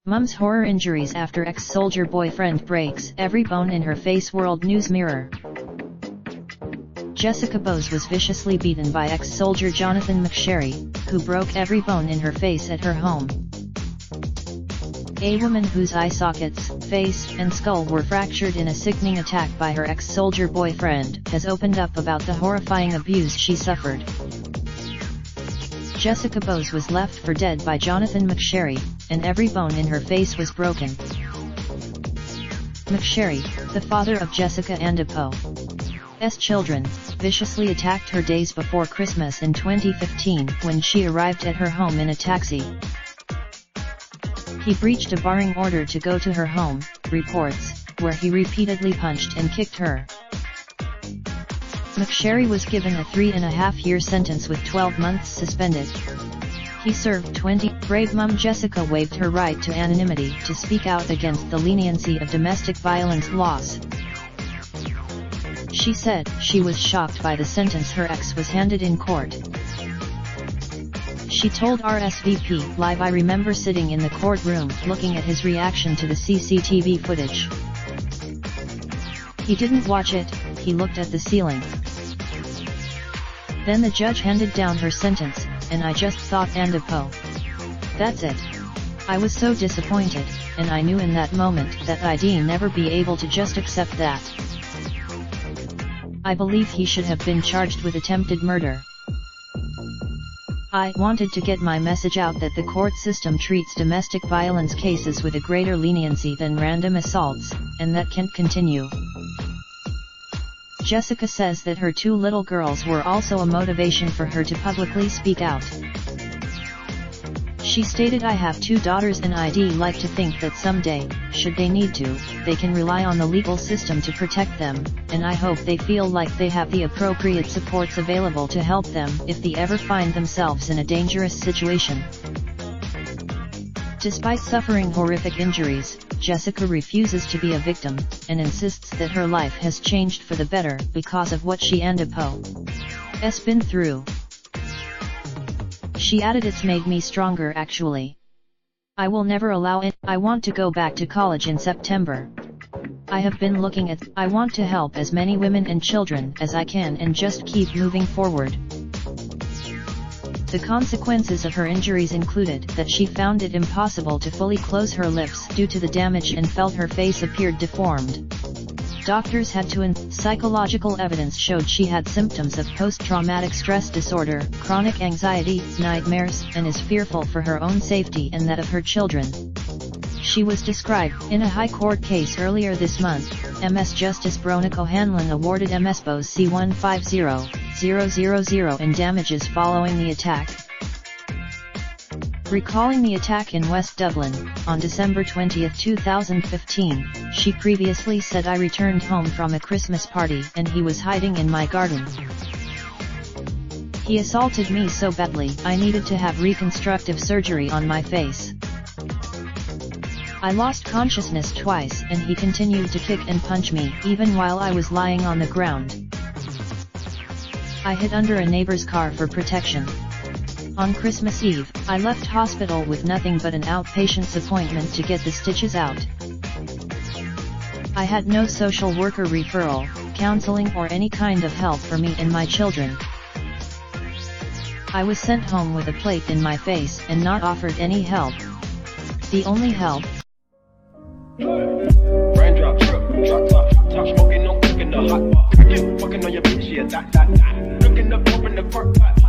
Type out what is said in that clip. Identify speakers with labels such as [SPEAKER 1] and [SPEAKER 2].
[SPEAKER 1] Mom's horror injuries after ex-soldier boyfriend breaks every bone in her face. World News Mirror. Jessica Bose was viciously beaten by ex-soldier Jonathan McSherry, who broke every bone in her face at her home. A woman whose eye sockets, face, and skull were fractured in a sickening attack by her ex-soldier boyfriend has opened up about the horrifying abuse she suffered. Jessica Bose was left for dead by Jonathan McSherry, and every bone in her face was broken. McSherry, the father of Jessica and Poe's children, viciously attacked her days before Christmas in 2015 when she arrived at her home in a taxi. He breached a barring order to go to her home, reports, where he repeatedly punched and kicked her. McSherry was given a 3.5-year sentence with 12 months suspended. He served 20. Brave mom Jessica waived her right to anonymity to speak out against the leniency of domestic violence laws. She said she was shocked by the sentence her ex was handed in court. She told RSVP Live, "I remember sitting in the courtroom looking at his reaction to the CCTV footage. He didn't watch it, he looked at the ceiling. Then the judge handed down her sentence, and I just thought, and that's it. I was so disappointed, and I knew in that moment that I'd never be able to just accept that. I believe he should have been charged with attempted murder. I wanted to get my message out that the court system treats domestic violence cases with a greater leniency than random assaults, and that can't continue." Jessica says that her 2 little girls were also a motivation for her to publicly speak out. She stated, "I have 2 daughters and I'd like to think that someday, should they need to, they can rely on the legal system to protect them, and I hope they feel like they have the appropriate supports available to help them if they ever find themselves in a dangerous situation." Despite suffering horrific injuries, Jessica refuses to be a victim, and insists that her life has changed for the better because of what she and Poe's been through. She added, "It's made me stronger actually. I will never allow it. I want to go back to college in September. I have been looking at, I want to help as many women and children as I can and just keep moving forward." The consequences of her injuries included that she found it impossible to fully close her lips due to the damage and felt her face appeared deformed. Doctors had to psychological evidence showed she had symptoms of post-traumatic stress disorder, chronic anxiety, nightmares, and is fearful for her own safety and that of her children. She was described in a high court case earlier this month. MS Justice Bronagh O'Hanlon awarded MS Bose C150,000 in damages following the attack. Recalling the attack in West Dublin, on December 20, 2015, she previously said, "I returned home from a Christmas party and he was hiding in my garden. He assaulted me so badly I needed to have reconstructive surgery on my face. I lost consciousness twice and he continued to kick and punch me even while I was lying on the ground. I hid under a neighbor's car for protection. On Christmas Eve, I left hospital with nothing but an outpatient's appointment to get the stitches out. I had no social worker referral, counseling or any kind of help for me and my children. I was sent home with a plate in my face and not offered any help. The only help."
[SPEAKER 2] Raindrop, drop top, smoking, no cooking the hot pot. Fucking on your bitch, yeah, that. Looking up, open the park pot.